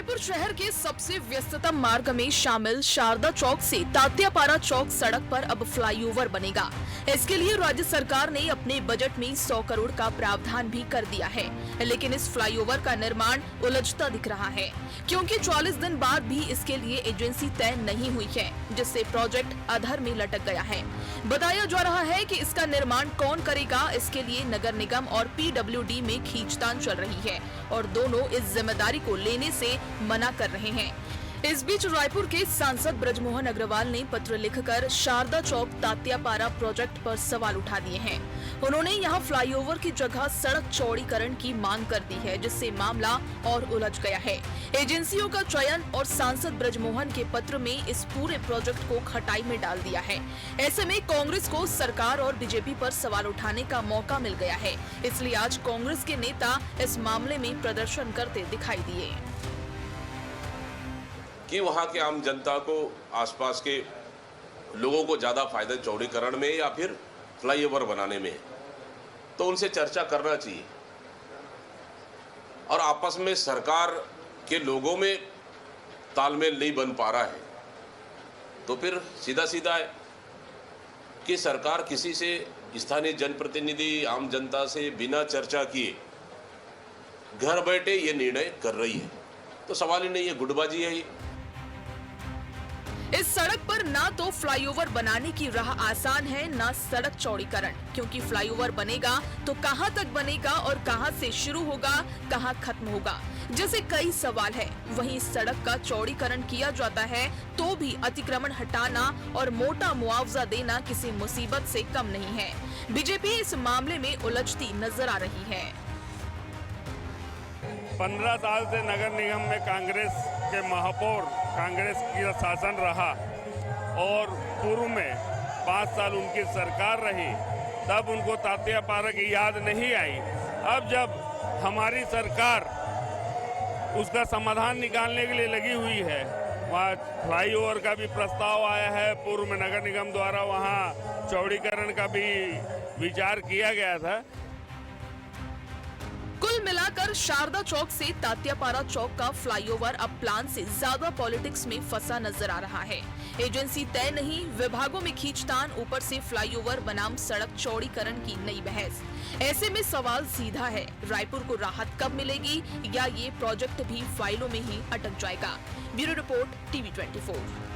रायपुर शहर के सबसे व्यस्ततम मार्ग में शामिल शारदा चौक से तात्यापारा चौक सड़क पर अब फ्लाईओवर बनेगा। इसके लिए राज्य सरकार ने अपने बजट में 100 करोड़ का प्रावधान भी कर दिया है, लेकिन इस फ्लाईओवर का निर्माण उलझता दिख रहा है, क्योंकि 44 दिन बाद भी इसके लिए एजेंसी तय नहीं हुई है, जिससे प्रोजेक्ट अधर में लटक गया है। बताया जा रहा है कि इसका निर्माण कौन करेगा, इसके लिए नगर निगम और पीडब्ल्यूडी में खींचतान चल रही है और दोनों इस जिम्मेदारी को लेने से मना कर रहे हैं। इस बीच रायपुर के सांसद ब्रजमोहन अग्रवाल ने पत्र लिखकर शारदा चौक तात्यापारा प्रोजेक्ट पर सवाल उठा दिए हैं। उन्होंने यहां फ्लाईओवर की जगह सड़क चौड़ीकरण की मांग कर दी है, जिससे मामला और उलझ गया है। एजेंसियों का चयन और सांसद ब्रजमोहन के पत्र में इस पूरे प्रोजेक्ट को खटाई में डाल दिया है। ऐसे में कांग्रेस को सरकार और बीजेपी पर सवाल उठाने का मौका मिल गया है, इसलिए आज कांग्रेस के नेता इस मामले में प्रदर्शन करते दिखाई दिए कि वहाँ के आम जनता को, आसपास के लोगों को ज़्यादा फायदा चौड़ीकरण में या फिर फ्लाईओवर बनाने में, तो उनसे चर्चा करना चाहिए। और आपस में सरकार के लोगों में तालमेल नहीं बन पा रहा है, तो फिर सीधा सीधा है कि सरकार किसी से, स्थानीय जनप्रतिनिधि, आम जनता से बिना चर्चा किए घर बैठे ये निर्णय कर रही है, तो सवाल ही नहीं है, गुटबाजी है ये। इस सड़क पर ना तो फ्लाईओवर बनाने की राह आसान है, ना सड़क चौड़ीकरण, क्योंकि फ्लाईओवर बनेगा तो कहां तक बनेगा और कहां से शुरू होगा, कहां खत्म होगा, जैसे कई सवाल है। वहीं सड़क का चौड़ीकरण किया जाता है तो भी अतिक्रमण हटाना और मोटा मुआवजा देना किसी मुसीबत से कम नहीं है। बीजेपी इस मामले में उलझती नजर आ रही है। 15 साल से नगर निगम में कांग्रेस के महापौर, कांग्रेस की शासन रहा और पूर्व में 5 साल उनकी सरकार रही, तब उनको तात्यापारा की याद नहीं आई। अब जब हमारी सरकार उसका समाधान निकालने के लिए लगी हुई है, वहाँ फ्लाईओवर का भी प्रस्ताव आया है, पूर्व में नगर निगम द्वारा वहाँ चौड़ीकरण का भी विचार किया गया था। कुल मिलाकर शारदा चौक से तात्यापारा चौक का फ्लाईओवर अब प्लान से ज्यादा पॉलिटिक्स में फंसा नजर आ रहा है। एजेंसी तय नहीं, विभागों में खींचतान, ऊपर से फ्लाईओवर बनाम सड़क चौड़ीकरण की नई बहस। ऐसे में सवाल सीधा है, रायपुर को राहत कब मिलेगी या ये प्रोजेक्ट भी फाइलों में ही अटक जाएगा। Bureau report, TV 24।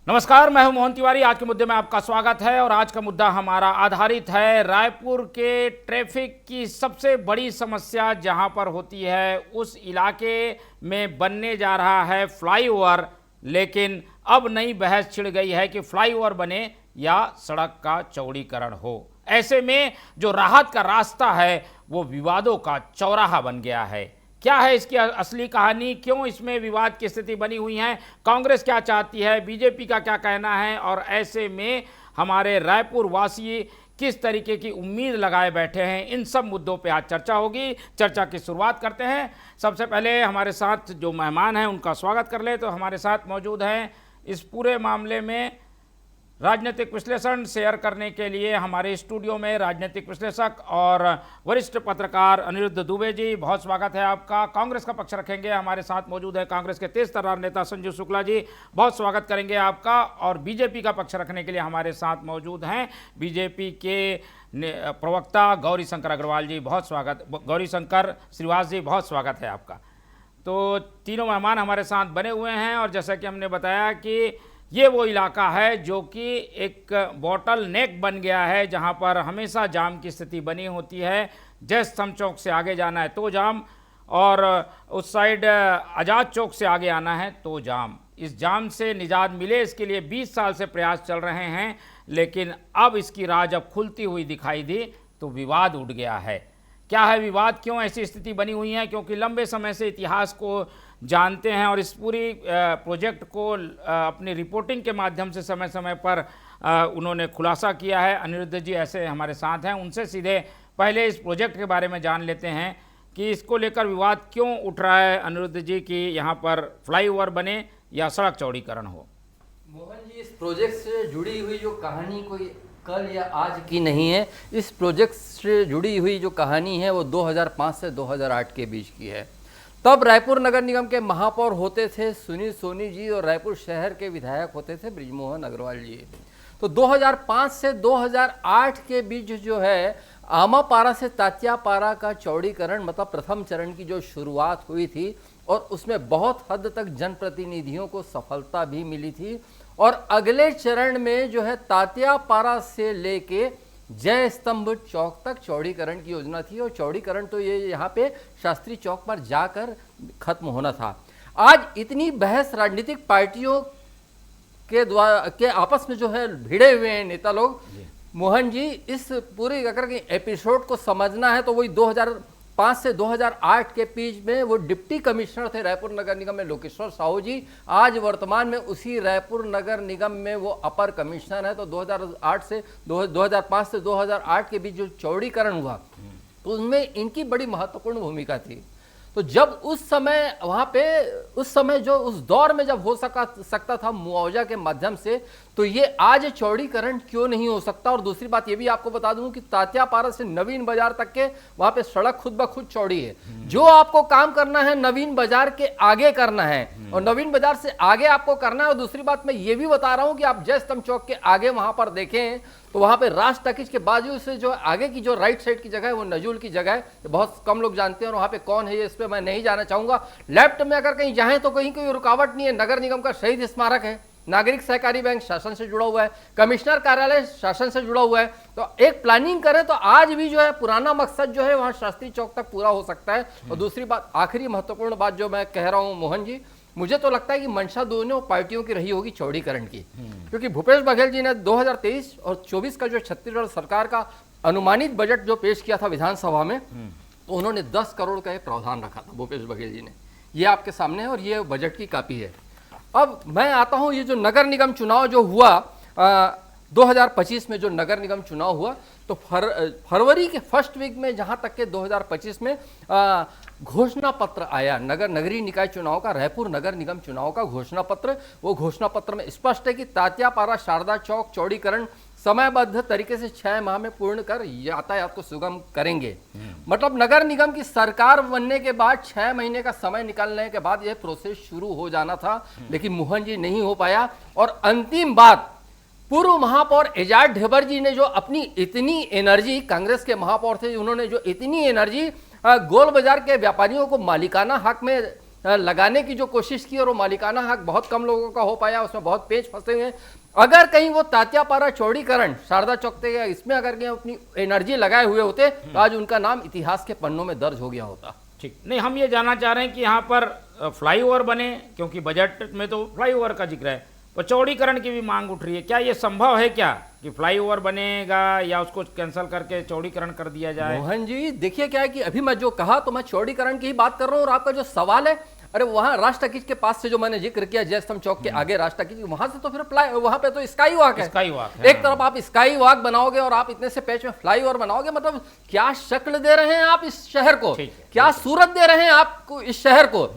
नमस्कार, मैं हूं मोहन तिवारी। आज के मुद्दे में आपका स्वागत है और आज का मुद्दा हमारा आधारित है रायपुर के ट्रैफिक की सबसे बड़ी समस्या जहां पर होती है, उस इलाके में बनने जा रहा है फ्लाईओवर, लेकिन अब नई बहस छिड़ गई है कि फ्लाईओवर बने या सड़क का चौड़ीकरण हो। ऐसे में जो राहत का रास्ता है वो विवादों का चौराहा बन गया है। क्या है इसकी असली कहानी, क्यों इसमें विवाद की स्थिति बनी हुई है, कांग्रेस क्या चाहती है, बीजेपी का क्या कहना है, और ऐसे में हमारे रायपुर वासी किस तरीके की उम्मीद लगाए बैठे हैं, इन सब मुद्दों पे आज चर्चा होगी। चर्चा की शुरुआत करते हैं। सबसे पहले हमारे साथ जो मेहमान हैं उनका स्वागत कर ले। तो हमारे साथ मौजूद हैं इस पूरे मामले में राजनीतिक विश्लेषण शेयर करने के लिए हमारे स्टूडियो में राजनीतिक विश्लेषक और वरिष्ठ पत्रकार अनिरुद्ध दुबे जी, बहुत स्वागत है आपका। कांग्रेस का पक्ष रखेंगे, हमारे साथ मौजूद है कांग्रेस के तेज तर्रार नेता संजीव शुक्ला जी, बहुत स्वागत करेंगे आपका। और बीजेपी का पक्ष रखने के लिए हमारे साथ मौजूद हैं बीजेपी के प्रवक्ता गौरी शंकर अग्रवाल जी, बहुत स्वागत। गौरी शंकर श्रीवास जी, बहुत स्वागत है आपका। तो तीनों मेहमान हमारे साथ बने हुए हैं और जैसा कि हमने बताया कि ये वो इलाका है जो कि एक बॉटल नेक बन गया है, जहां पर हमेशा जाम की स्थिति बनी होती है। जैस थम चौक से आगे जाना है तो जाम, और उस साइड आज़ाद चौक से आगे आना है तो जाम। इस जाम से निजात मिले, इसके लिए 20 साल से प्रयास चल रहे हैं, लेकिन अब इसकी राह जब खुलती हुई दिखाई दी तो विवाद उठ गया है। क्या है विवाद, क्यों ऐसी स्थिति बनी हुई है? क्योंकि लंबे समय से इतिहास को जानते हैं और इस पूरी प्रोजेक्ट को अपनी रिपोर्टिंग के माध्यम से समय समय पर उन्होंने खुलासा किया है। अनिरुद्ध जी ऐसे हमारे साथ हैं, उनसे सीधे पहले इस प्रोजेक्ट के बारे में जान लेते हैं कि इसको लेकर विवाद क्यों उठ रहा है अनिरुद्ध जी कि यहाँ पर फ्लाईओवर बने या सड़क चौड़ीकरण हो। मोहन जी, इस प्रोजेक्ट से जुड़ी हुई जो कहानी कोई कल या आज की नहीं है। इस प्रोजेक्ट से जुड़ी हुई जो कहानी है वो 2005 से 2008 के बीच की है। तब रायपुर नगर निगम के महापौर होते थे सुनील सोनी जी और रायपुर शहर के विधायक होते थे बृजमोहन अग्रवाल जी। तो 2005 से 2008 के बीच जो है आमापारा से तात्यापारा का चौड़ीकरण मतलब प्रथम चरण की जो शुरुआत हुई थी और उसमें बहुत हद तक जनप्रतिनिधियों को सफलता भी मिली थी। और अगले चरण में जो है तात्यापारा से लेके जय स्तंभ चौक तक चौड़ीकरण की योजना थी और चौड़ीकरण तो ये यहाँ पे शास्त्री चौक पर जाकर खत्म होना था। आज इतनी बहस राजनीतिक पार्टियों के आपस में जो है भिड़े हुए हैं नेता लोग। मोहन जी, इस पूरे अगर एपिसोड को समझना है तो वही 2005 से 2008 के बीच में वो डिप्टी कमिश्नर थे रायपुर नगर निगम में लोकेश्वर साहू जी। आज वर्तमान में उसी रायपुर नगर निगम में वो अपर कमिश्नर है। तो 2005 से 2008 के बीच जो चौड़ीकरण हुआ तो उसमें इनकी बड़ी महत्वपूर्ण भूमिका थी। तो जब उस समय जो उस दौर में जब हो सकता था मुआवजा के माध्यम से, तो ये आज चौड़ीकरण क्यों नहीं हो सकता। और दूसरी बात ये भी आपको बता दूं कि तात्यापारा से नवीन बाजार तक के वहां पे सड़क खुद ब खुद चौड़ी है। जो आपको काम करना है नवीन बाजार के आगे करना है और नवीन बाजार से आगे आपको करना है। और दूसरी बात मैं ये भी बता रहा हूं कि आप जय स्तंभ चौक के आगे वहां पर देखें तो वहां पे राज टकीज के बाजू से जो आगे की जो राइट साइड की जगह है वो नजूल की जगह है। बहुत कम लोग जानते हैं और वहां पे कौन है ये इस पे मैं नहीं जाना चाहूंगा। लेफ्ट में अगर कहीं जाएं तो कहीं कोई रुकावट नहीं है। नगर निगम का शहीद स्मारक है, नागरिक सहकारी बैंक शासन से जुड़ा हुआ है, कमिश्नर कार्यालय शासन से जुड़ा हुआ है। तो एक प्लानिंग करें तो आज भी जो है पुराना मकसद जो है वहां शास्त्री चौक तक पूरा हो सकता है। और दूसरी बात, आखिरी महत्वपूर्ण बात जो मैं कह रहा हूं मोहन जी, मुझे तो लगता है कि मंशा दोनों पार्टियों की रही होगी चौड़ीकरण की। क्योंकि भूपेश बघेल जी ने 2023 और 24 का जो छत्तीसगढ़ सरकार का अनुमानित बजट जो पेश किया था विधानसभा में, तो उन्होंने 10 करोड़ का प्रावधान रखा था भूपेश बघेल जी ने। ये आपके सामने है और ये बजट की कॉपी है। अब मैं आता हूं, ये जो नगर निगम चुनाव जो हुआ 2025 में जो नगर निगम चुनाव हुआ तो फरवरी के फर्स्ट वीक में जहां तक के 2025 में घोषणा पत्र आया नगरीय निकाय चुनाव का, रायपुर नगर निगम चुनाव का घोषणा पत्र। वो घोषणा पत्र में स्पष्ट है कि तात्यापारा शारदा चौक चौड़ीकरण समयबद्ध तरीके से 6 माह में पूर्ण कर यातायात को सुगम करेंगे। मतलब नगर निगम की सरकार बनने के बाद 6 महीने का समय निकालने के बाद यह प्रोसेस शुरू हो जाना था, लेकिन मोहन जी नहीं हो पाया। और अंतिम बात, पूर्व महापौर एजाज ढेबर जी ने जो अपनी इतनी एनर्जी, कांग्रेस के महापौर थे, उन्होंने जो इतनी एनर्जी गोल बाजार के व्यापारियों को मालिकाना हक में लगाने की जो कोशिश की और वो मालिकाना हक बहुत कम लोगों का हो पाया, उसमें बहुत पेच फंसे हुए। अगर कहीं वो तात्यापारा चौड़ीकरण शारदा चौक तक इसमें अगर कहीं अपनी एनर्जी लगाए हुए होते तो आज उनका नाम इतिहास के पन्नों में दर्ज हो गया होता। ठीक नहीं, हम ये जानना चाह रहे हैं कि यहाँ पर फ्लाईओवर बने, क्योंकि बजट में तो फ्लाईओवर का जिक्र है, तो चौड़ीकरण की भी मांग उठ रही है। क्या ये संभव है क्या कि फ्लाईओवर बनेगा या उसको कैंसिल करके चौड़ीकरण कर दिया जाए? मोहन जी देखिए, क्या है कि अभी मैं जो कहा तो मैं चौड़ीकरण की ही बात कर रहा हूँ। और आपका जो सवाल है, अरे वहां राज टकीज के पास से जो मैंने जिक्र किया जय स्तंभ चौक के आगे राज टकीज, वहां से तो फिर वहां पे तो स्काई वॉक है। स्काई वॉक एक तरफ आप स्काई वॉक बनाओगे और आप इतने से पैच में फ्लाईओवर बनाओगे। मतलब क्या शक्ल दे रहे हैं आप इस शहर को, क्या सूरत दे रहे हैं आपको इस शहर को।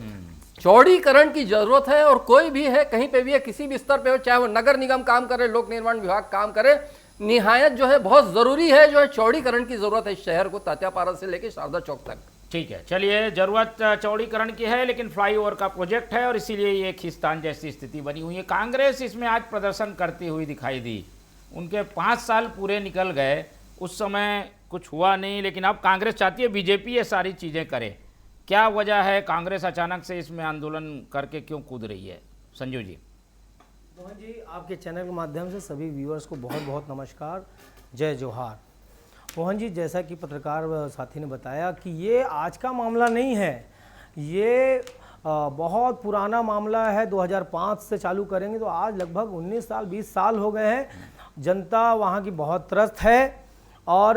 चौड़ीकरण की जरूरत है और कोई भी है, कहीं पे भी है, किसी भी स्तर पे हो, चाहे वो नगर निगम काम करे, लोक निर्माण विभाग काम करे, निहायत जो है बहुत जरूरी है जो है चौड़ीकरण की जरूरत है इस शहर को तात्यापारा से लेकर शारदा चौक तक। ठीक है, चलिए, जरूरत चौड़ीकरण की है लेकिन फ्लाईओवर का प्रोजेक्ट है और इसीलिए ये खींचतान जैसी स्थिति बनी हुई है। कांग्रेस इसमें आज प्रदर्शन करती हुई दिखाई दी। उनके 5 साल पूरे निकल गए, उस समय कुछ हुआ नहीं, लेकिन अब कांग्रेस चाहती है बीजेपी ये सारी चीज़ें करे। क्या वजह है, कांग्रेस अचानक से इसमें आंदोलन करके क्यों कूद रही है? संजू जी। मोहन जी, आपके चैनल के माध्यम से सभी व्यूअर्स को बहुत बहुत नमस्कार, जय जोहार। मोहन जी, जैसा कि पत्रकार साथी ने बताया कि ये आज का मामला नहीं है, ये बहुत पुराना मामला है। 2005 से चालू करेंगे तो आज लगभग 19 साल 20 साल हो गए हैं। जनता वहाँ की बहुत त्रस्त है और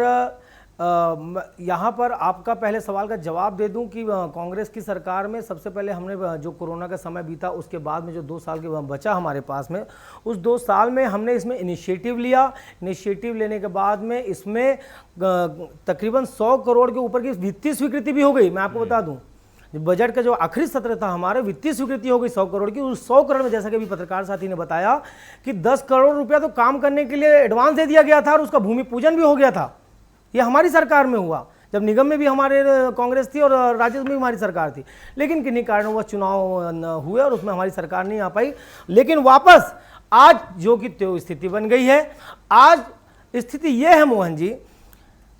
यहाँ पर आपका पहले सवाल का जवाब दे दूं कि कांग्रेस की सरकार में सबसे पहले हमने जो कोरोना का समय बीता उसके बाद में जो 2 साल के बचा हमारे पास में, उस 2 साल में हमने इसमें इनिशिएटिव लिया। इनिशिएटिव लेने के बाद में इसमें तकरीबन 100 करोड़ के ऊपर की वित्तीय स्वीकृति भी हो गई। मैं आपको बता दूं, बजट का जो आखिरी सत्र था हमारे, वित्तीय स्वीकृति हो गई 100 करोड़ की। उस 100 करोड़ में जैसा कि अभी पत्रकार साथी ने बताया कि 10 करोड़ रुपया तो काम करने के लिए एडवांस दे दिया गया था और उसका भूमि पूजन भी हो गया था। ये हमारी सरकार में हुआ, जब निगम में भी हमारे कांग्रेस थी और राज्य में भी हमारी सरकार थी। लेकिन किन्हीं कारणों वह चुनाव हुए और उसमें हमारी सरकार नहीं आ पाई। लेकिन वापस आज जो कि त्यो स्थिति बन गई है। आज स्थिति ये है मोहन जी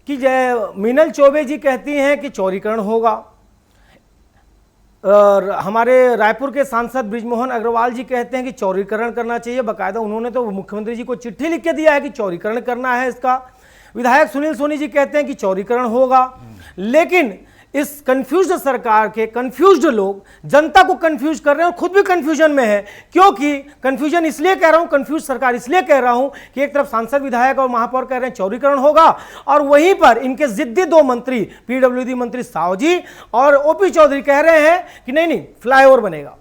कि मीनल चौबे जी कहती हैं कि चौड़ीकरण होगा, और हमारे रायपुर के सांसद बृजमोहन अग्रवाल जी कहते हैं कि चौड़ीकरण करना चाहिए। बाकायदा उन्होंने तो मुख्यमंत्री जी को चिट्ठी लिख के दिया है कि चौड़ीकरण करना है इसका। विधायक सुनील सोनी जी कहते हैं कि चौड़ीकरण होगा। लेकिन इस कंफ्यूज्ड सरकार के कंफ्यूज्ड लोग जनता को कंफ्यूज कर रहे हैं और खुद भी कंफ्यूजन में है। क्योंकि कंफ्यूजन इसलिए कह रहा हूं, कंफ्यूज सरकार इसलिए कह रहा हूं कि एक तरफ सांसद, विधायक और महापौर कह रहे हैं चौड़ीकरण होगा, और वहीं पर इनके जिद्दी 2 मंत्री, पीडब्ल्यूडी मंत्री साव जी और ओपी चौधरी कह रहे हैं कि नहीं नहीं फ्लाईओवर बनेगा।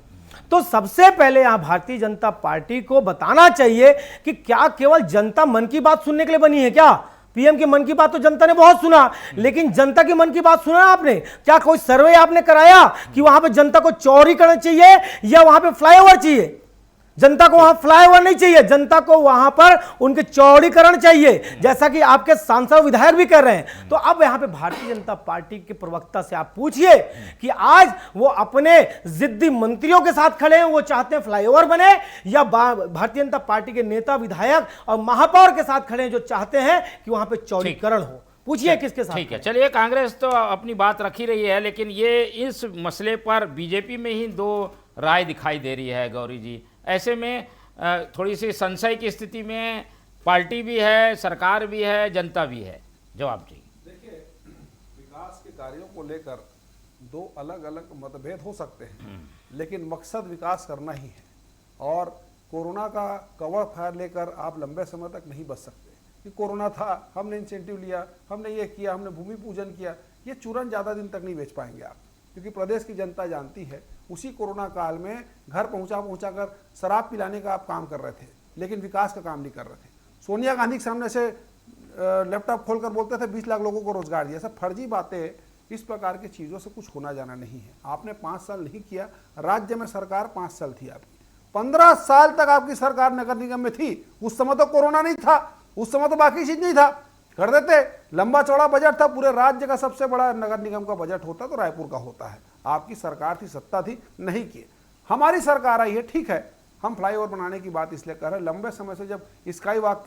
तो सबसे पहले यहां भारतीय जनता पार्टी को बताना चाहिए कि क्या केवल जनता मन की बात सुनने के लिए बनी है क्या? पीएम की मन की बात तो जनता ने बहुत सुना, लेकिन जनता की मन की बात सुना आपने? क्या कोई सर्वे आपने कराया कि वहां पे जनता को चौड़ीकरण चाहिए या वहां पे फ्लाईओवर चाहिए? जनता को वहां फ्लाईओवर नहीं चाहिए, जनता को वहां पर उनके चौड़ीकरण चाहिए, जैसा कि आपके सांसद विधायक भी कर रहे हैं। तो अब यहां पे भारतीय जनता पार्टी के प्रवक्ता से आप पूछिए कि आज वो अपने जिद्दी मंत्रियों के साथ खड़े हैं, वो चाहते हैं फ्लाईओवर बने, या भारतीय जनता पार्टी के नेता, विधायक और महापौर के साथ खड़े हैं जो चाहते हैं कि वहां पे चौड़ीकरण हो? पूछिए किसके साथ। ठीक है, चलिए, कांग्रेस तो अपनी बात रख ही रही है, लेकिन ये इस मसले पर बीजेपी में ही 2 राय दिखाई दे रही है गौरी जी। ऐसे में थोड़ी सी संशय की स्थिति में पार्टी भी है, सरकार भी है, जनता भी है। जवाब जी। देखिए, विकास के कार्यों को लेकर 2 अलग अलग मतभेद हो सकते हैं, लेकिन मकसद विकास करना ही है। और कोरोना का कवर फायर लेकर आप लंबे समय तक नहीं बच सकते कि कोरोना था, हमने इंसेंटिव लिया, हमने ये किया, हमने भूमि पूजन किया। ये चूरन ज़्यादा दिन तक नहीं बेच पाएंगे आप, क्योंकि प्रदेश की जनता जानती है उसी कोरोना काल में घर पहुंचा कर शराब पिलाने का आप काम कर रहे थे, लेकिन विकास का काम नहीं कर रहे थे। सोनिया गांधी के सामने से लैपटॉप खोलकर बोलते थे 20 लाख लोगों को रोजगार दिया। सब फर्जी बातें, इस प्रकार की चीज़ों से कुछ होना जाना नहीं है। आपने 5 साल नहीं किया, राज्य में सरकार 5 साल थी आपकी, 15 साल तक आपकी सरकार नगर निगम में थी। उस समय तो कोरोना नहीं था, उस समय तो बाकी चीज नहीं था, कर देते। लंबा चौड़ा बजट था, पूरे राज्य का सबसे बड़ा नगर निगम का बजट होता तो रायपुर का होता है। आपकी सरकार थी, सत्ता थी, नहीं किए। हमारी सरकार आई है, ठीक है, हम फ्लाईओवर बनाने की बात इसलिए कर रहे हैं। लंबे समय से जब स्काई वॉक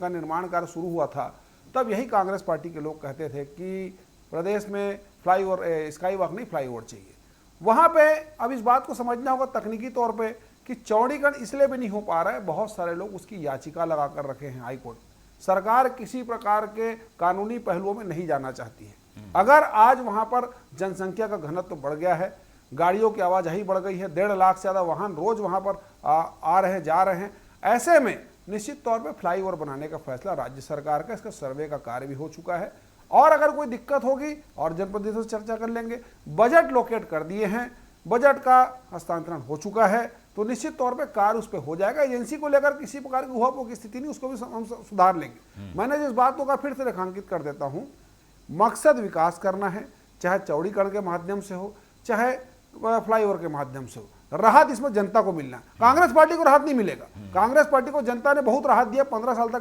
का निर्माण कार्य शुरू हुआ था, तब यही कांग्रेस पार्टी के लोग कहते थे कि प्रदेश में फ्लाईओवर, स्काई वॉक नहीं, फ्लाईओवर चाहिए। वहाँ पे अब इस बात को समझना होगा तकनीकी तौर पे कि चौड़ीकरण इसलिए भी नहीं हो पा रहा है, बहुत सारे लोग उसकी याचिका लगा कर रखे हैं हाईकोर्ट। सरकार किसी प्रकार के कानूनी पहलुओं में नहीं जाना चाहती है। अगर आज वहां पर जनसंख्या का घनत्व बढ़ गया है, गाड़ियों की आवाजाही बढ़ गई है, 1.5 लाख से ज़्यादा वाहन रोज वहां पर आ रहे हैं, जा रहे हैं, ऐसे में निश्चित तौर पे फ्लाईओवर बनाने का फैसला राज्य सरकार का, इसका सर्वे का कार्य भी हो चुका है। और अगर कोई दिक्कत होगी और जनप्रतिनिधियों से चर्चा कर लेंगे। बजट लोकेट कर दिए हैं, बजट का हस्तांतरण हो चुका है, तो निश्चित तौर पे कार्य उस पर हो जाएगा। एजेंसी को लेकर किसी प्रकार की उहापोह की स्थिति नहीं, उसको भी हम सुधार लेंगे। मैंने जिस बातों का फिर से रेखांकित कर देता हूं, मकसद विकास करना है, चाहे चौड़ीकरण के माध्यम से हो, चाहे फ्लाईओवर के माध्यम से हो। राहत इसमें जनता को मिलना है, कांग्रेस पार्टी को राहत नहीं मिलेगा। कांग्रेस पार्टी को जनता ने बहुत राहत दिया, 15 साल तक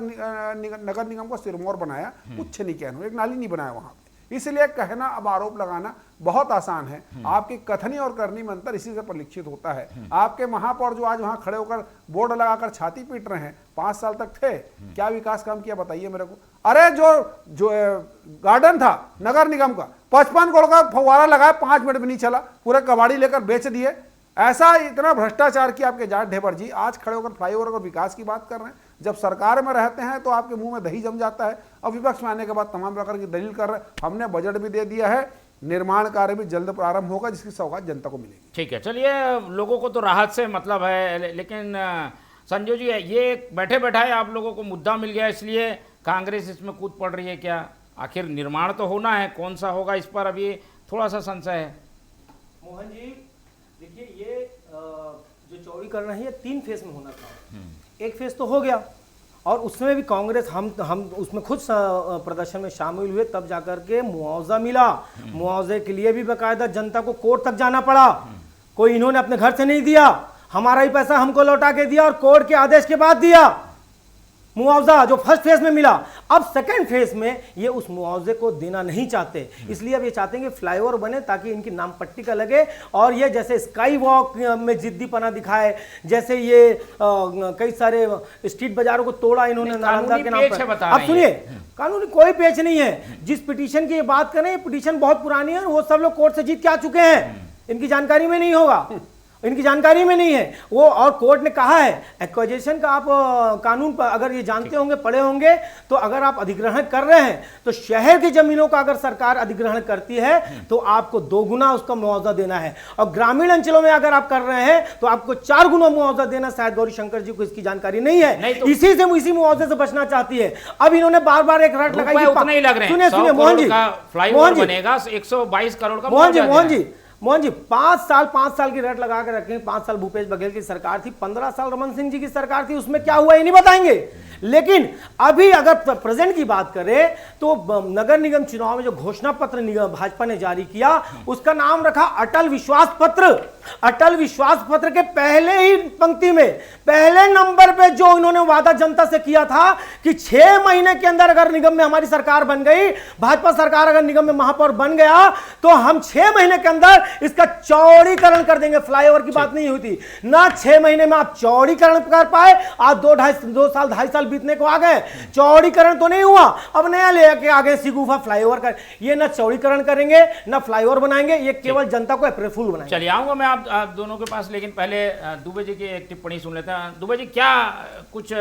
नगर निगम को सिरमौर बनाया, कुछ नहीं कहना, एक नाली नहीं बनाया वहां पे। इसलिए कहना, अब आरोप लगाना बहुत आसान है। आपकी कथनी और करनी में अंतर इसी से परिलक्षित होता है। आपके महापौर जो आज वहां खड़े होकर बोर्ड लगाकर छाती पीट रहे हैं, 5 साल तक थे, क्या विकास काम किया बताइए मेरे को? अरे जो गार्डन था नगर निगम का, 55 करोड़ का फव्वारा लगाया, 5 मिनट में नहीं चला, पूरे कबाड़ी लेकर बेच दिए। ऐसा इतना भ्रष्टाचार किया आपके जाट ढेबर जी, आज खड़े होकर फ्लाईओवर और विकास की बात कर रहे हैं। जब सरकार में रहते हैं तो आपके मुंह में दही जम जाता है, और विपक्ष में आने के बाद तमाम प्रकार की दलील कर रहे हैं। हमने बजट भी दे दिया है, निर्माण कार्य भी जल्द प्रारंभ होगा, जिसकी सौगात जनता को मिलेगी। ठीक है, चलिए, लोगों को तो राहत से मतलब है, लेकिन संजय जी, ये बैठे बैठाए आप लोगों को मुद्दा मिल गया, इसलिए कांग्रेस इसमें कूद पड़ रही है क्या? आखिर निर्माण तो होना है, कौन सा होगा इस पर अभी थोड़ा सा संशय है। मोहन जी देखिए, ये जो चौड़ीकरण है ये 3 फेज में होना था। एक फेज तो हो गया और उसमें भी कांग्रेस हम उसमें खुद प्रदर्शन में शामिल हुए, तब जाकर के मुआवजा मिला। मुआवजे के लिए भी बाकायदा जनता को कोर्ट तक जाना पड़ा। कोई इन्होंने अपने घर से नहीं दिया, हमारा ही पैसा हमको लौटा के दिया और कोर्ट के आदेश के बाद दिया मुआवजा जो फर्स्ट फेज में मिला। अब सेकंड फेज में ये उस मुआवजे को देना नहीं चाहते, इसलिए अब ये चाहते हैं कि फ्लाईओवर बने ताकि इनकी नाम पट्टी का लगे और ये जैसे स्काई वॉक में जिद्दीपना दिखाए, जैसे ये कई सारे स्ट्रीट बाजारों को तोड़ा इन्होंने नालंदा के नाम पर। अब सुनिए, कानूनी कोई पेच नहीं है। जिस पिटीशन की ये बात करें, ये पिटीशन बहुत पुरानी है, वो सब लोग कोर्ट से जीत के आ चुके हैं, इनकी जानकारी में नहीं होगा, इनकी जानकारी में नहीं है वो। और कोर्ट ने कहा है एक्वाजिशन का, आप कानून पर अगर ये जानते होंगे, पढ़े होंगे, तो अगर आप अधिग्रहण कर रहे हैं तो शहर की जमीनों का अगर सरकार अधिग्रहण करती है तो आपको 2 गुना उसका मुआवजा देना है, और ग्रामीण अंचलों में अगर आप कर रहे हैं तो आपको 4 गुना मुआवजा देना। शायद गौरी शंकर जी को इसकी जानकारी नहीं है, तो इसी मुआवजे से बचना चाहती है। अब इन्होंने बार बार एक रट लगाई, उतना ही लग रहे हैं। सुनिए मोहन जी, फ्लाईओवर बनेगा 122 करोड़ का। मोहन जी 5 साल की रेट लगा के रखें। 5 साल भूपेश बघेल की सरकार थी, 15 साल रमन सिंह जी की सरकार थी, उसमें क्या हुआ ये नहीं बताएंगे। लेकिन अभी अगर प्रेजेंट की बात करें तो नगर निगम चुनाव में जो घोषणा पत्र भाजपा ने जारी किया उसका नाम रखा अटल विश्वास पत्र। अटल विश्वास पत्र के पहले ही पंक्ति में पहले नंबर पे जो इन्होंने वादा जनता से किया था कि 6 महीने के अंदर अगर निगम में हमारी सरकार बन गई, भाजपा सरकार अगर निगम में महापौर बन गया तो हम 6 महीने के अंदर इसका चौड़ीकरण कर देंगे। फ्लाईओवर की बात नहीं हुई थी ना, 6 महीने में आप चौड़ीकरण कर पाए। आज 2.5 साल बीतने को आ गए, चौड़ीकरण तो नहीं हुआ। अब नया लेके आगे सिगुफा फ्लाईओवर कर, ये ना चौड़ीकरण करेंगे ना फ्लाईओवर बनाएंगे, ये केवल जनता को अप्रूव फूल बनाएंगे। चलिए आऊंगा मैं आप दोनों के पास, लेकिन पहले दुबे जी की एक टिप्पणी सुन लेते हैं। दुबे जी, क्या कुछ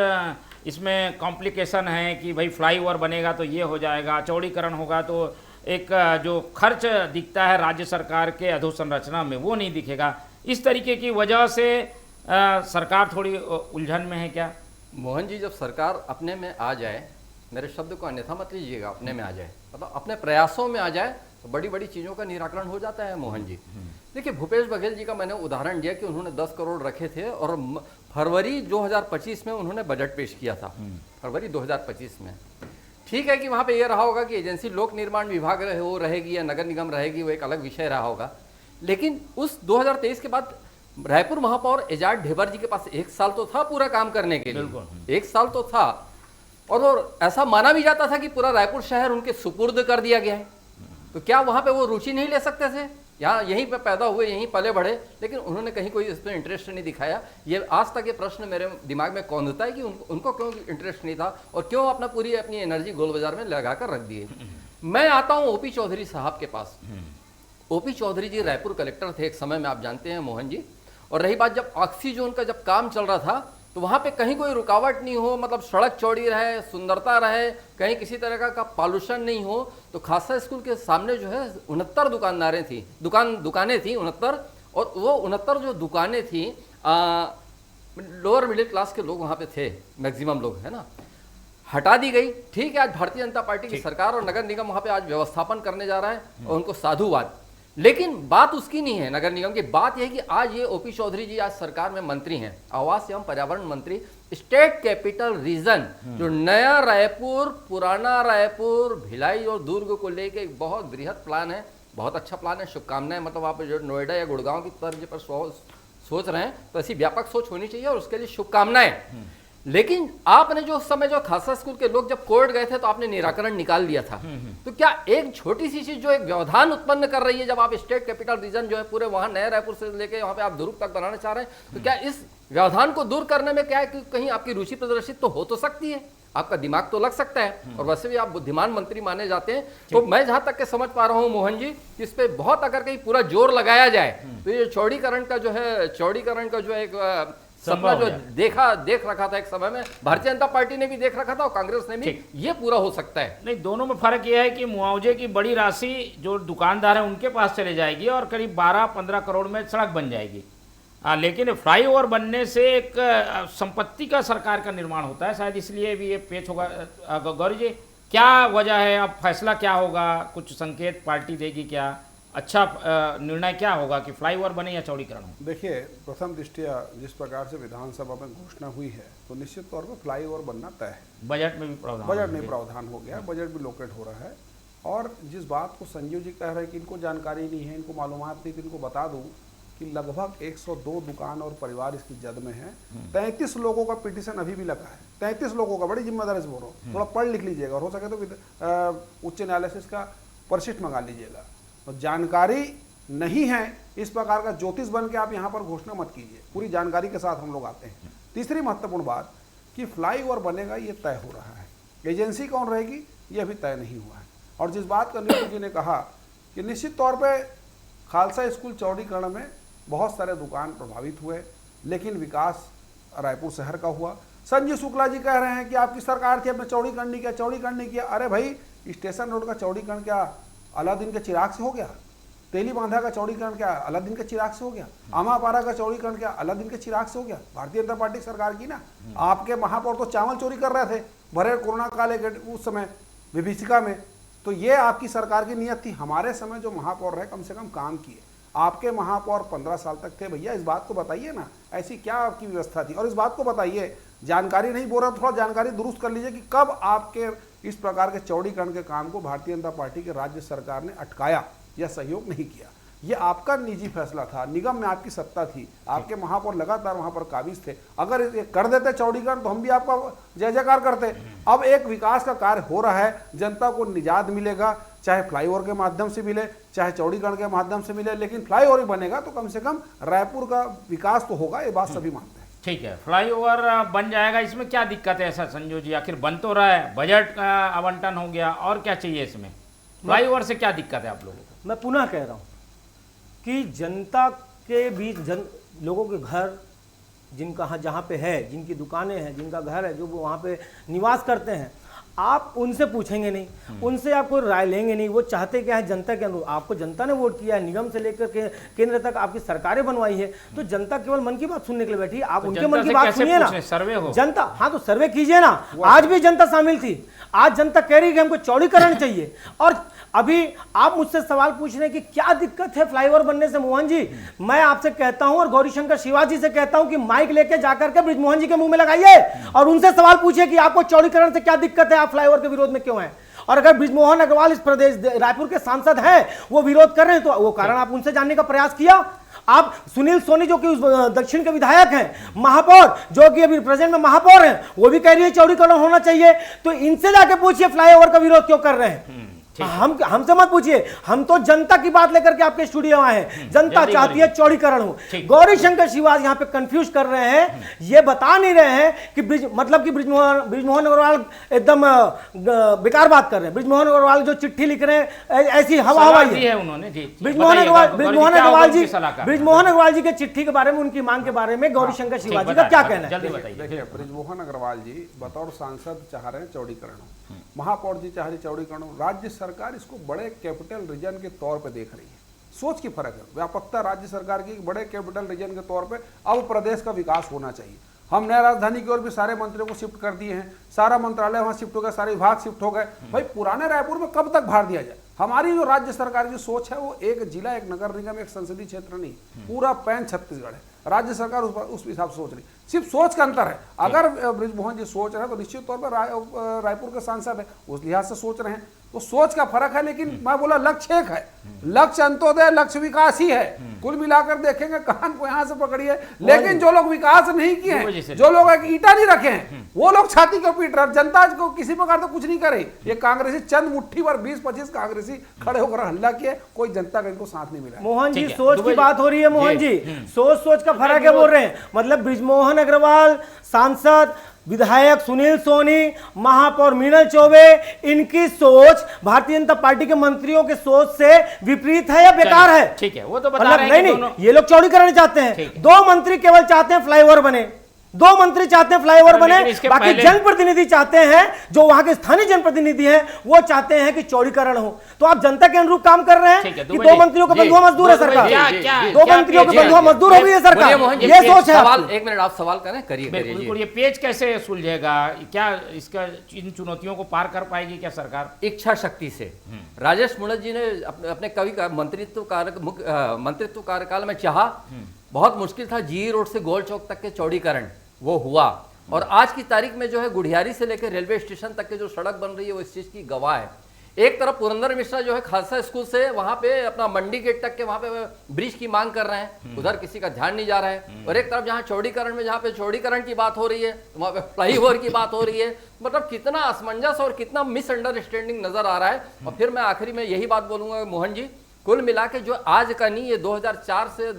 इसमें कॉम्प्लिकेशन है कि भाई फ्लाईओवर बनेगा तो ये हो जाएगा, चौड़ीकरण होगा तो एक जो खर्च दिखता है राज्य सरकार के अधोसंरचना में वो नहीं दिखेगा, इस तरीके की वजह से सरकार थोड़ी उलझन में है क्या? मोहन जी, जब सरकार अपने में आ जाए, मेरे शब्द को अन्यथा मत लीजिएगा, अपने में आ जाए मतलब अपने प्रयासों में आ जाए तो बड़ी बड़ी चीज़ों का निराकरण हो जाता है। मोहन जी देखिए, भूपेश बघेल जी का मैंने उदाहरण दिया कि उन्होंने 10 करोड़ रखे थे और फरवरी 2025 में उन्होंने बजट पेश किया था, फरवरी 2025 में। ठीक है कि वहाँ पे ये रहा होगा कि एजेंसी लोक निर्माण विभाग वो रहेगी या नगर निगम रहेगी, वो एक अलग विषय रहा होगा। लेकिन उस 2023 के बाद रायपुर महापौर एजाज ढेबर जी के पास 1 साल तो था पूरा काम करने के लिए, 1 साल तो था, और ऐसा माना भी जाता था कि पूरा रायपुर शहर उनके सुपुर्द कर दिया गया है। तो क्या वहाँ पे वो रुचि नहीं ले सकते थे? यहाँ यहीं पे पैदा हुए, यहीं पले बढ़े, लेकिन उन्होंने कहीं कोई इस पर इंटरेस्ट नहीं दिखाया। ये आज तक ये प्रश्न मेरे दिमाग में कौंधता है कि उनको क्यों इंटरेस्ट नहीं था और क्यों अपनी एनर्जी गोल बाजार में लगा कर रख दिए। मैं आता हूँ ओपी चौधरी साहब के पास। ओपी चौधरी जी रायपुर कलेक्टर थे एक समय में, आप जानते हैं मोहन जी। और रही बात जब ऑक्सीजोन का जब काम चल रहा था तो वहाँ पे कहीं कोई रुकावट नहीं हो, मतलब सड़क चौड़ी रहे, सुंदरता रहे, कहीं किसी तरह का पॉल्यूशन नहीं हो, तो खालसा स्कूल के सामने जो है 69 दुकानें थी 69, और वो 69 जो दुकानें थी लोअर मिडिल क्लास के लोग वहाँ पे थे, मैक्सिमम लोग, है ना, हटा दी गई। ठीक है, आज भारतीय जनता पार्टी की सरकार और नगर निगम वहाँ पे आज व्यवस्थापन करने जा रहा है और उनको साधुवाद। लेकिन बात उसकी नहीं है नगर निगम की, बात यह है कि आज ये ओपी चौधरी जी आज सरकार में मंत्री हैं, आवास एवं पर्यावरण मंत्री। स्टेट कैपिटल रीजन जो नया रायपुर, पुराना रायपुर, भिलाई और दुर्ग को लेके एक बहुत बृहद प्लान है, बहुत अच्छा प्लान है। शुभकामनाएं, मतलब आप जो नोएडा या गुड़गांव की तर्ज पर सोच रहे हैं तो ऐसी व्यापक सोच होनी चाहिए और उसके लिए शुभकामनाएं। लेकिन आपने जो समय जो खालसा स्कूल के लोग जब कोर्ट गए थे तो आपने निराकरण निकाल लिया था। तो क्या एक छोटी सी चीज जो एक व्यवधान उत्पन्न कर रही है, जब आप स्टेट कैपिटल रीजन जो है पूरे वहां नए रायपुर से लेके वहां पे आप दुर्ग तक बनाना चाह रहे हैं, तो क्या इस व्यवधान को दूर करने में क्या है कि कहीं आपकी रुचि प्रदर्शित तो हो तो सकती है, आपका दिमाग तो लग सकता है, और वैसे भी आप बुद्धिमान मंत्री माने जाते हैं। तो मैं जहां तक के समझ पा रहा हूं मोहन जी, इस पे बहुत अगर कहीं पूरा जोर लगाया जाए तो ये चौड़ीकरण का जो एक सपना जो देख रखा था एक समय में, भारतीय जनता पार्टी ने भी देख रखा था और कांग्रेस ने भी, ये पूरा हो सकता है। नहीं, दोनों में फर्क यह है कि मुआवजे की बड़ी राशि जो दुकानदार है उनके पास चले जाएगी और करीब 12-15 करोड़ में सड़क बन जाएगी। लेकिन फ्लाईओवर बनने से एक संपत्ति का सरकार का निर्माण होता है, शायद इसलिए भी ये पेच होगा। गौरी जी, क्या वजह है, अब फैसला क्या होगा, कुछ संकेत पार्टी देगी क्या, अच्छा निर्णय क्या होगा कि फ्लाईओवर बने या चौड़ीकरण हो? देखिए, प्रथम दृष्टया जिस प्रकार से विधानसभा में घोषणा हुई है तो निश्चित तौर पर फ्लाईओवर बनना तय है। बजट में भी प्रावधान बजट में प्रावधान हो गया, बजट भी लोकेट हो रहा है। और जिस बात को संजीव जी कह रहे हैं कि इनको जानकारी नहीं है, इनको मालूमात नहीं, तो इनको बता दूं कि लगभग 102 दुकान और परिवार इसकी जद में है। 33 लोगों का पिटीशन अभी भी लगा है, 33 लोगों का, बड़ी जिम्मेदारी से बोल रहा हूँ, थोड़ा पढ़ लिख लीजिएगा और हो सके तो उच्च न्यायालय से इसका परसिट मंगा लीजिएगा। तो जानकारी नहीं है इस प्रकार का ज्योतिष बन के आप यहाँ पर घोषणा मत कीजिए, पूरी जानकारी के साथ हम लोग आते हैं। तीसरी महत्वपूर्ण बात कि फ्लाईओवर बनेगा ये तय हो रहा है, एजेंसी कौन रहेगी ये अभी तय नहीं हुआ है। और जिस बात का नीतू जी ने कहा कि निश्चित तौर पे खालसा स्कूल चौड़ीकरण में बहुत सारे दुकान प्रभावित हुए, लेकिन विकास रायपुर शहर का हुआ। संजय शुक्ला जी कह रहे हैं कि आपकी सरकार थी, आपने चौड़ीकरण नहीं किया, चौड़ीकरण नहीं किया। अरे भाई, स्टेशन रोड का चौड़ीकरण क्या अलादीन के चिराग से हो गया? तेली बांधा का चौड़ीकरण क्या अलादीन के चिराग से हो गया? आमापारा का चौड़ीकरण क्या अलादीन के चिराग से हो गया? भारतीय जनता पार्टी सरकार की ना। आपके महापौर तो चावल चोरी कर रहे थे भरे कोरोना काल उस समय विभीषिका में, तो ये आपकी सरकार की नीयत थी। हमारे समय जो महापौर रहे कम से कम काम किए, आपके महापौर 15 साल तक थे। भैया इस बात को बताइए ना, ऐसी क्या आपकी व्यवस्था थी? और इस बात को बताइए, जानकारी नहीं बोल रहा, थोड़ा जानकारी दुरुस्त कर लीजिए कि कब आपके इस प्रकार के चौड़ीकरण के काम को भारतीय जनता पार्टी के राज्य सरकार ने अटकाया या सहयोग नहीं किया। ये आपका निजी फैसला था, निगम में आपकी सत्ता थी, आपके महापौर लगातार वहां पर काबिज थे। अगर ये कर देते चौड़ीकरण तो हम भी आपका जय जयकार करते। अब एक विकास का कार्य हो रहा है, जनता को निजात मिलेगा, चाहे फ्लाईओवर के माध्यम से मिले, चाहे चौड़ीकरण के माध्यम से मिले, लेकिन फ्लाईओवर ही बनेगा तो कम से कम रायपुर का विकास तो होगा, ये बात सभी मानते हैं। ठीक है, फ्लाईओवर बन जाएगा, इसमें क्या दिक्कत है ऐसा संजू जी? आखिर बन तो रहा है, बजट का आवंटन हो गया, और क्या चाहिए इसमें? फ्लाईओवर से क्या दिक्कत है आप लोगों को? मैं पुनः कह रहा हूँ कि जनता के बीच लोगों के घर जिनका जहाँ पे है, जिनकी दुकानें हैं, जिनका घर है, जो वहाँ पे निवास करते हैं, आप उनसे पूछेंगे नहीं, उनसे आप कोई राय लेंगे नहीं। वो चाहते क्या है, जनता के अनुरूप। आपको जनता ने वोट किया है, निगम से लेकर के केंद्र तक आपकी सरकारें बनवाई है, तो जनता केवल मन की बात सुनने के लिए बैठी है। आप उनके मन की बात सुनिए ना। सर्वे हो जनता, हाँ तो सर्वे कीजिए ना। आज भी जनता शामिल थी, आज जनता कह रही है कि हमको चौड़ीकरण चाहिए। और अभी आप मुझसे सवाल पूछ रहे हैं कि क्या दिक्कत है फ्लाईओवर बनने से। मोहन जी, मैं आपसे कहता हूं और गौरीशंकर शिवाजी से कहता हूं कि माइक लेके जाकर के ब्रिजमोहन जी के मुंह में लगाइए और उनसे सवाल पूछिए कि आपको चौड़ीकरण से क्या दिक्कत है, आप फ्लाईओवर के विरोध में क्यों हैं। और अगर ब्रिजमोहन अग्रवाल इस प्रदेश रायपुर के सांसद हैं, वो विरोध कर रहे हैं, तो वो कारण आप उनसे जानने का प्रयास किया। आप सुनील सोनी जो कि उस दक्षिण के विधायक हैं, महापौर जो कि अभी प्रेजेंट में महापौर हैं, वो भी कह रही है चौड़ीकरण होना चाहिए। तो इनसे जाके पूछिए फ्लाईओवर का विरोध क्यों कर रहे हैं। हमसे मत पूछिए, हम तो जनता की बात लेकर के आपके स्टूडियो आए हैं। जनता चाहती है चौड़ीकरण हो। गौरीशंकर शिवाजी यहाँ पे कंफ्यूज कर रहे हैं, ये बता नहीं रहे हैं कि ब्रिजमोहन अग्रवाल एकदम बेकार बात कर रहे हैं। ब्रिजमोहन अग्रवाल जो चिट्ठी लिख रहे हैं ऐसी हवा हवाई है उन्होंने। ब्रिजमोहन अग्रवाल जी के चिट्ठी के बारे में, उनकी मांग के बारे में गौरीशंकर शिवाजी का क्या कहना है? देखिए, ब्रिजमोहन अग्रवाल जी बतौर सांसद चाह रहे हैं चौड़ीकरण, महापौर जी चाह रहे चौड़ीकरण, राज्य सरकार इसको बड़े कैपिटल रीजन के तौर पे देख रही है। सोच की फर्क है, व्यापकता राज्य सरकार की बड़े कैपिटल रीजन के तौर पे अब प्रदेश का विकास होना चाहिए। हम नया राजधानी की ओर भी सारे मंत्रियों को शिफ्ट कर दिए हैं, सारा मंत्रालय वहां शिफ्ट हो गया, सारे विभाग शिफ्ट हो गए। भाई पुराने रायपुर में कब तक भार दिया जाए? हमारी जो राज्य सरकार की सोच है वो एक जिला, एक नगर निगम, एक संसदीय क्षेत्र नहीं, पूरा पैन छत्तीसगढ़ है। राज्य सरकार उस हिसाब से सोच रही, सिर्फ सोच का अंतर है। अगर ब्रिजमोहन जी सोच रहे हैं तो निश्चित तौर पर रायपुर के सांसद है, उस लिहाज से सोच रहे हैं, तो सोच का फर्क है। लेकिन मैं बोला लक्ष्य एक है, लक्ष्य अंत्योदय, लक्ष्य विकास ही है। कुल मिलाकर देखेंगे, कान को यहां से पकड़िए। लेकिन जो लोग विकास नहीं किए हैं, जो लोग एक ईटा नहीं रखे हैं, वो लोग छाती को पीट रहे, जनता को किसी प्रकार तो कुछ नहीं करे। ये कांग्रेसी चंद मुट्ठी भर 20-25 कांग्रेसी खड़े होकर हल्ला किए, कोई जनता का इनको साथ नहीं मिला। मोहन जी, सोच की बात हो रही है। मोहन जी, सोच का फर्क है बोल रहे हैं। मतलब ब्रिजमोहन अग्रवाल सांसद, विधायक सुनील सोनी, महापौर मीनल चौबे, इनकी सोच भारतीय जनता पार्टी के मंत्रियों की सोच से विपरीत है या बेकार है? ठीक है, वो तो बता रहे हैं नहीं, ये लोग चौड़ीकरण चाहते हैं। 2 मंत्री केवल चाहते हैं फ्लाईओवर बने। 2 मंत्री चाहते हैं फ्लाईओवर बने, लेकिन इसके बाकी पहले- जनप्रतिनिधि चाहते हैं, जो वहां के स्थानीय जनप्रतिनिधि हैं, वो चाहते हैं कि चौड़ीकरण हो। तो आप जनता के अनुरूप काम कर रहे ठीक है, हैं कि दुबे 2 जी, मंत्रियों के जी, बंधुआ मजदूर है दुबे सरकार, जी, क्या- 2 क्या मंत्रियों के पेज- बंधुआ मजदूर हो गई है बोलिए सरकार। मोहन जी, ये पेज- सोच है सवाल आपकी। 1 मिनट आप सवाल करें, करिए बिल्कुल, जी। बिल्कुल। ये पेज कैसे सुलझेगा, क्या इसका इन चुनौतियों को पार कर पाएगी क्या सरकार? इच्छा शक्ति से। राजेश मुणत जी ने अपने कवि का मंत्रित्व कार्यकाल में चाहा, बहुत मुश्किल था, जीई रोड से गोल चौक तक के चौड़ीकरण, वो हुआ। और आज की तारीख में जो है गुढ़ियारी से लेकर रेलवे स्टेशन तक के जो सड़क बन रही है वो इस चीज की गवाह है। एक तरफ पुरंदर मिश्रा जो है खालसा स्कूल से वहां पे अपना मंडी गेट तक के वहां पे ब्रिज की मांग कर रहे हैं, उधर किसी का ध्यान नहीं जा रहा है। और एक तरफ जहां चौड़ीकरण में, जहां पे चौड़ीकरण की बात हो रही है, वहां पे फ्लाईओवर की बात हो रही है। मतलब कितना असमंजस और कितना मिसअंडरस्टैंडिंग नजर आ रहा है। और फिर मैं आखिरी में यही बात बोलूंगा मोहन जी, कुल मिला के जो आज का नहीं, ये 2004 से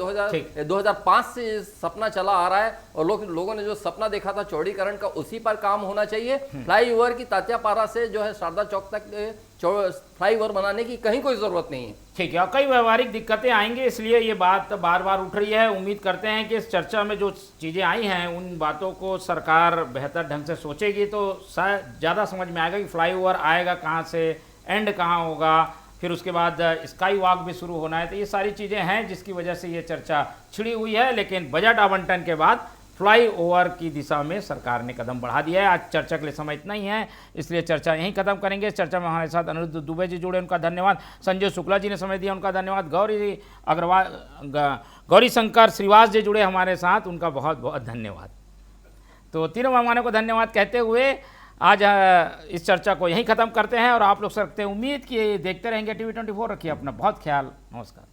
2005 से ये सपना चला आ रहा है। और लोगों ने जो सपना देखा था चौड़ीकरण का, उसी पर काम होना चाहिए। फ्लाईओवर की तात्यापारा से जो है शारदा चौक तक फ्लाईओवर बनाने की कहीं कोई जरूरत नहीं है। ठीक है, और कई व्यवहारिक दिक्कतें आएंगी, इसलिए ये बात बार बार उठ रही है। उम्मीद करते हैं कि इस चर्चा में जो चीज़ें आई हैं उन बातों को सरकार बेहतर ढंग से सोचेगी तो शायद ज़्यादा समझ में आएगा कि फ्लाईओवर आएगा कहाँ से, एंड कहाँ होगा, फिर उसके बाद स्काई वॉक भी शुरू होना है। तो ये सारी चीज़ें हैं जिसकी वजह से ये चर्चा छिड़ी हुई है। लेकिन बजट आवंटन के बाद फ्लाईओवर की दिशा में सरकार ने कदम बढ़ा दिया है। आज चर्चा के लिए समय इतना ही है, इसलिए चर्चा यहीं खत्म करेंगे। इस चर्चा में हमारे साथ अनिरुद्ध दुबे जी जुड़े, उनका धन्यवाद। संजय शुक्ला जी ने समय दिया, उनका धन्यवाद। गौरी शंकर श्रीवास जी जुड़े हमारे साथ, उनका बहुत बहुत धन्यवाद। तो तीनों मेहमानों को धन्यवाद कहते हुए आज इस चर्चा को यहीं खत्म करते हैं। और आप लोग से रखते हैं उम्मीद कि देखते रहेंगे TV24। रखिए अपना बहुत ख्याल। नमस्कार।